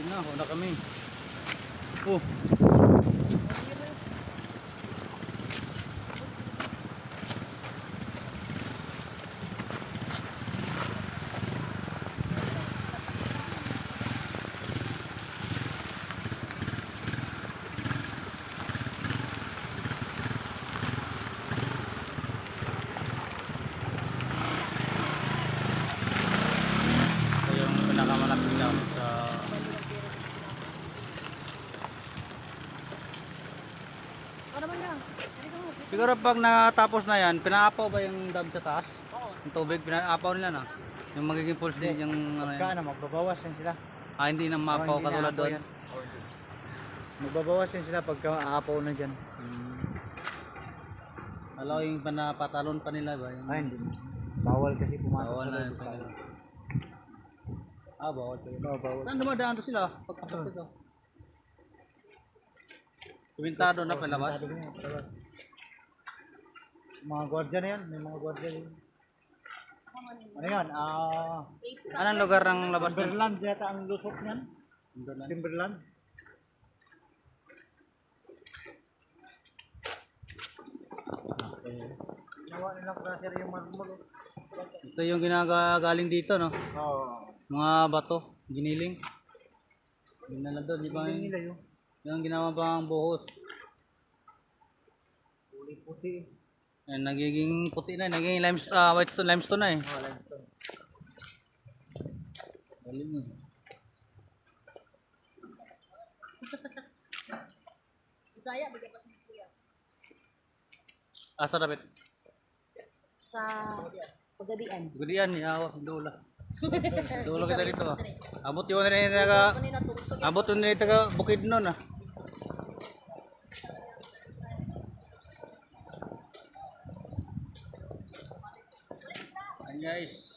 na, una kami. Oh. Pinakamalapit dam sa siguro pag natapos na yan, pinaapaw ba yung dam sa taas? Oo. Yung tubig, pinaapaw nila na? Yung magiging pulse din yung ano Pagka yan? magbabawas yan sila. Hindi na maapaw Hindi katulad naapaw doon? yan. Magbabawas yan sila pagka aapaw na dyan. Alam yung panapatalon pa nila ba? Yung... Hindi. Bawal kasi pumasok Bawal sa na loob. yun. Bawal kayo. Bawal. Saan dumadaan to sila? Pagkapit ito. Simentado na palabas? Mga gwardiya na yan. May mga gwardiya yan. Ano yan? Anong lugar ng labas na? Timberland yata ang lusot niyan. Timberland. Ginawa nilang crusher yung marmol. Ito yung ginagaling dito, no? Oo. Mga bato, giniling. Ginala doon, di ba? Nila yun. Yung ginawa pang buhos. Kulay puti. Yan, nagiging puti na, nagiging white stone, limestone na eh. Oo, limestone. Galing yun. Saya bigyan pa sa kuya. Asa rapit? Sa Pagadian. Gudian, yawa, dula. Dula kita dito ah. Abot yun na yung taga, abot yun na yung taga bukid nun ah. Ayan guys.